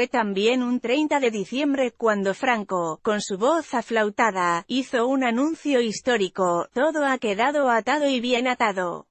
Fue también un 30 de diciembre cuando Franco, con su voz aflautada, hizo un anuncio histórico: todo ha quedado atado y bien atado.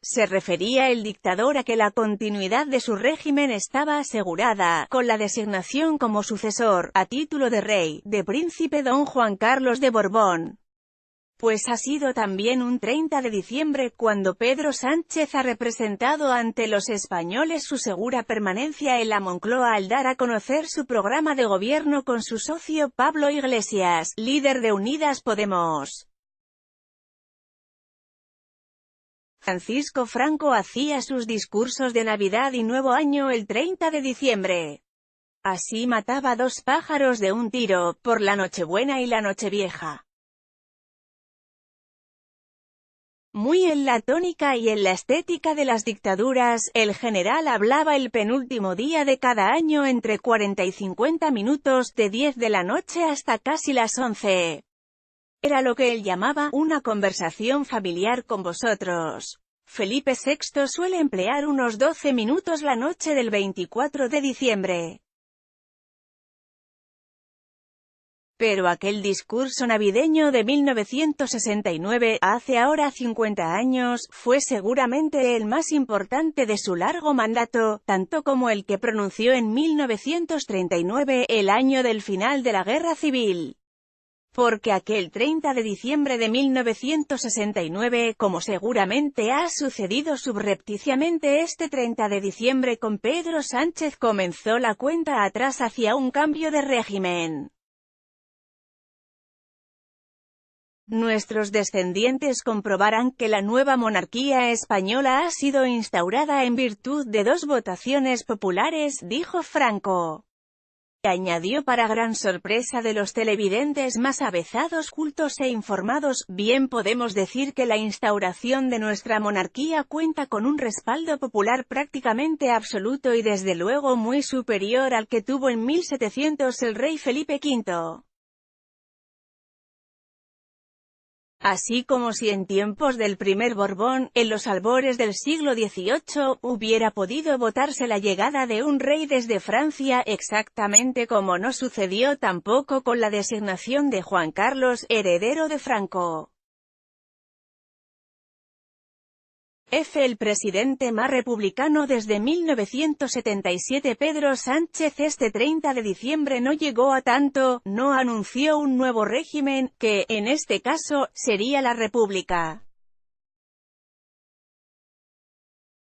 Se refería el dictador a que la continuidad de su régimen estaba asegurada, con la designación como sucesor, a título de rey, de príncipe don Juan Carlos de Borbón. Pues ha sido también un 30 de diciembre cuando Pedro Sánchez ha representado ante los españoles su segura permanencia en la Moncloa al dar a conocer su programa de gobierno con su socio Pablo Iglesias, líder de Unidas Podemos. Francisco Franco hacía sus discursos de Navidad y Nuevo Año el 30 de diciembre. Así mataba dos pájaros de un tiro, por la Nochebuena y la Nochevieja. Muy en la tónica y en la estética de las dictaduras, el general hablaba el penúltimo día de cada año entre 40 y 50 minutos, de 10 de la noche hasta casi las 11. Era lo que él llamaba una conversación familiar con vosotros. Felipe VI suele emplear unos 12 minutos la noche del 24 de diciembre. Pero aquel discurso navideño de 1969, hace ahora 50 años, fue seguramente el más importante de su largo mandato, tanto como el que pronunció en 1939, el año del final de la Guerra Civil. Porque aquel 30 de diciembre de 1969, como seguramente ha sucedido subrepticiamente este 30 de diciembre con Pedro Sánchez, comenzó la cuenta atrás hacia un cambio de régimen. Nuestros descendientes comprobarán que la nueva monarquía española ha sido instaurada en virtud de 2 votaciones populares, dijo Franco. Añadió para gran sorpresa de los televidentes más avezados, cultos e informados: bien podemos decir que la instauración de nuestra monarquía cuenta con un respaldo popular prácticamente absoluto y desde luego muy superior al que tuvo en 1700 el rey Felipe V. Así como si en tiempos del primer Borbón, en los albores del siglo XVIII, hubiera podido votarse la llegada de un rey desde Francia, exactamente como no sucedió tampoco con la designación de Juan Carlos, heredero de Franco. El presidente más republicano desde 1977 Pedro Sánchez este 30 de diciembre no llegó a tanto, no anunció un nuevo régimen, que, en este caso, sería la República.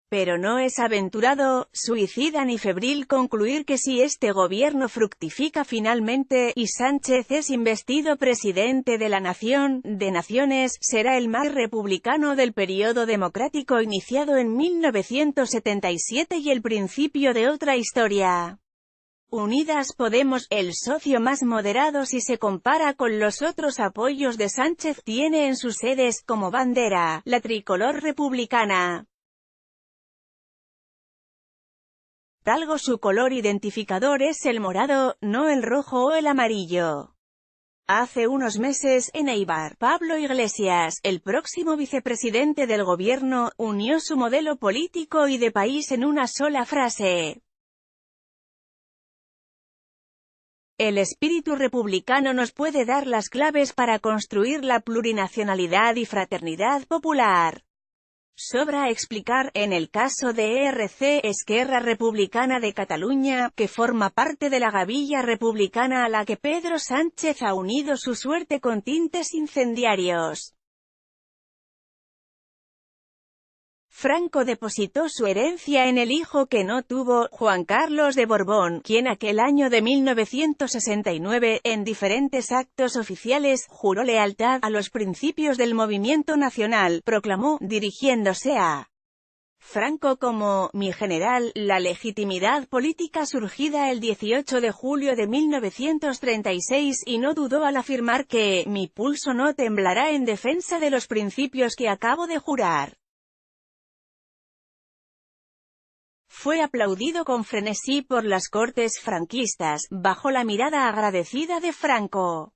Pero no es aventurado, suicida ni febril concluir que si este gobierno fructifica finalmente, y Sánchez es investido presidente de la nación, de naciones, será el más republicano del periodo democrático iniciado en 1977 y el principio de otra historia. Unidas Podemos, el socio más moderado si se compara con los otros apoyos de Sánchez, tiene en sus sedes, como bandera, la tricolor republicana. Algo su color identificador es el morado, no el rojo o el amarillo. Hace unos meses, en Eibar, Pablo Iglesias, el próximo vicepresidente del gobierno, unió su modelo político y de país en una sola frase. El espíritu republicano nos puede dar las claves para construir la plurinacionalidad y fraternidad popular. Sobra explicar, en el caso de ERC, Esquerra Republicana de Cataluña, que forma parte de la gavilla republicana a la que Pedro Sánchez ha unido su suerte con tintes incendiarios. Franco depositó su herencia en el hijo que no tuvo, Juan Carlos de Borbón, quien aquel año de 1969, en diferentes actos oficiales, juró lealtad a los principios del movimiento nacional, proclamó, dirigiéndose a Franco como «mi general», la legitimidad política surgida el 18 de julio de 1936, y no dudó al afirmar que «mi pulso no temblará en defensa de los principios que acabo de jurar». Fue aplaudido con frenesí por las cortes franquistas, bajo la mirada agradecida de Franco.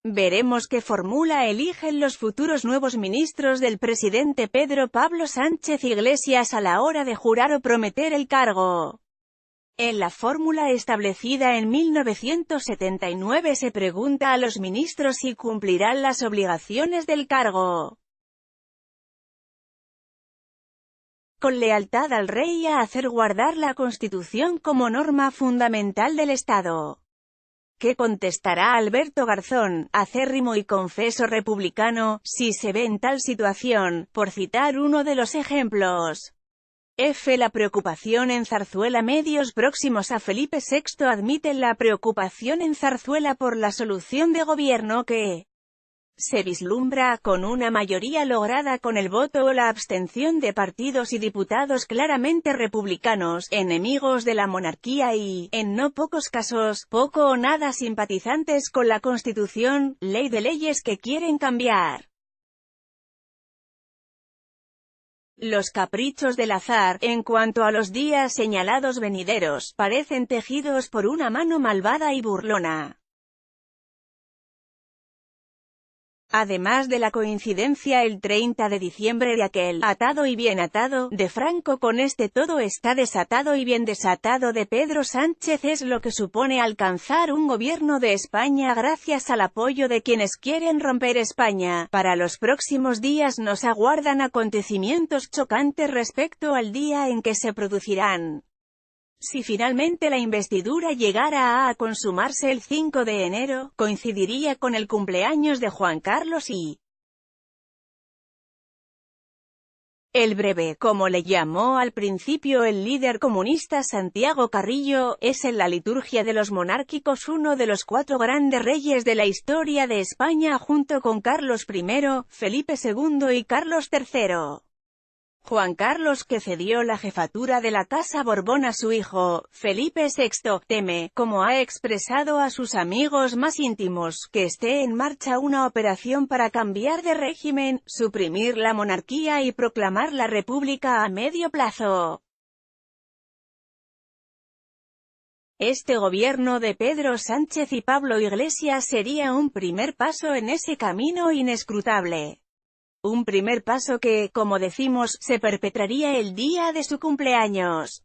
Veremos qué fórmula eligen los futuros nuevos ministros del presidente Pedro Pablo Sánchez Iglesias a la hora de jurar o prometer el cargo. En la fórmula establecida en 1979 se pregunta a los ministros si cumplirán las obligaciones del cargo con lealtad al rey y a hacer guardar la Constitución como norma fundamental del Estado. ¿Qué contestará Alberto Garzón, acérrimo y confeso republicano, si se ve en tal situación, por citar uno de los ejemplos? La preocupación en Zarzuela. Medios próximos a Felipe VI admiten la preocupación en Zarzuela por la solución de gobierno que se vislumbra, con una mayoría lograda con el voto o la abstención de partidos y diputados claramente republicanos, enemigos de la monarquía y, en no pocos casos, poco o nada simpatizantes con la Constitución, ley de leyes que quieren cambiar. Los caprichos del azar, en cuanto a los días señalados venideros, parecen tejidos por una mano malvada y burlona. Además de la coincidencia el 30 de diciembre de aquel «atado y bien atado» de Franco con este «todo está desatado y bien desatado» de Pedro Sánchez es lo que supone alcanzar un gobierno de España gracias al apoyo de quienes quieren romper España. Para los próximos días nos aguardan acontecimientos chocantes respecto al día en que se producirán. Si finalmente la investidura llegara a consumarse el 5 de enero, coincidiría con el cumpleaños de Juan Carlos y el breve, como le llamó al principio el líder comunista Santiago Carrillo, es en la liturgia de los monárquicos uno de los 4 grandes reyes de la historia de España junto con Carlos I, Felipe II y Carlos III. Juan Carlos, que cedió la jefatura de la Casa Borbón a su hijo, Felipe VI, teme, como ha expresado a sus amigos más íntimos, que esté en marcha una operación para cambiar de régimen, suprimir la monarquía y proclamar la república a medio plazo. Este gobierno de Pedro Sánchez y Pablo Iglesias sería un primer paso en ese camino inescrutable. Un primer paso que, como decimos, se perpetraría el día de su cumpleaños.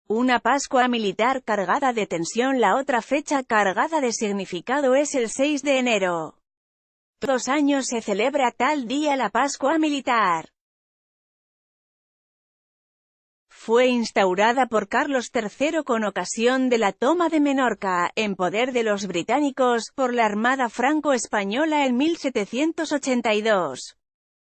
Una Pascua militar cargada de tensión. La otra fecha cargada de significado es el 6 de enero. Todos los años se celebra tal día la Pascua militar. Fue instaurada por Carlos III con ocasión de la toma de Menorca, en poder de los británicos, por la Armada franco-española en 1782.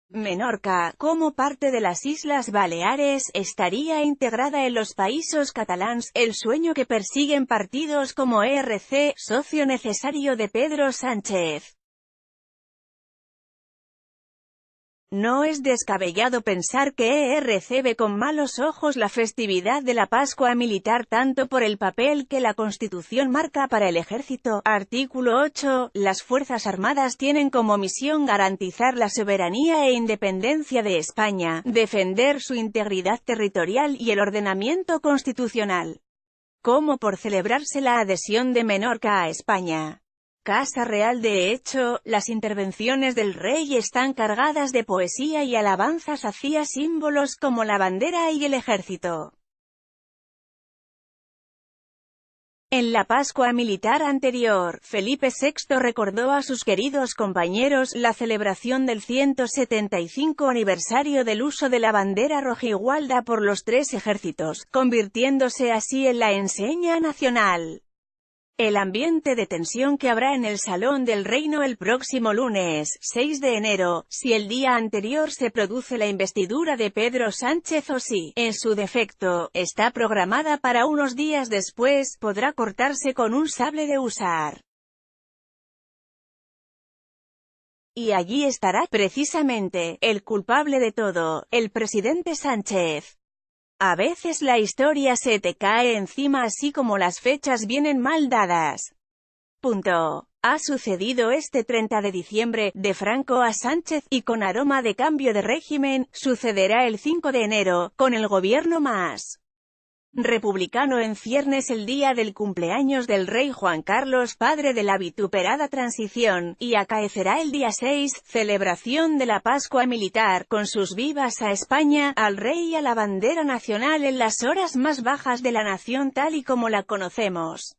Menorca, como parte de las Islas Baleares, estaría integrada en los Països Catalans, el sueño que persiguen partidos como ERC, socio necesario de Pedro Sánchez. No es descabellado pensar que ERC ve con malos ojos la festividad de la Pascua militar tanto por el papel que la Constitución marca para el Ejército. Artículo 8. Las Fuerzas Armadas tienen como misión garantizar la soberanía e independencia de España, defender su integridad territorial y el ordenamiento constitucional. Como por celebrarse la adhesión de Menorca a España. Casa Real. De hecho, las intervenciones del rey están cargadas de poesía y alabanzas hacia símbolos como la bandera y el ejército. En la Pascua militar anterior, Felipe VI recordó a sus queridos compañeros la celebración del 175 aniversario del uso de la bandera rojigualda por los 3 ejércitos, convirtiéndose así en la enseña nacional. El ambiente de tensión que habrá en el Salón del Reino el próximo lunes, 6 de enero, si el día anterior se produce la investidura de Pedro Sánchez o si, en su defecto, está programada para unos días después, podrá cortarse con un sable de usar. Y allí estará, precisamente, el culpable de todo, el presidente Sánchez. A veces la historia se te cae encima así como las fechas vienen mal dadas. Ha sucedido este 30 de diciembre, de Franco a Sánchez, y con aroma de cambio de régimen, sucederá el 5 de enero, con el gobierno más republicano en ciernes el día del cumpleaños del rey Juan Carlos, padre de la vituperada transición, y acaecerá el día 6, celebración de la Pascua militar, con sus vivas a España, al rey y a la bandera nacional en las horas más bajas de la nación tal y como la conocemos.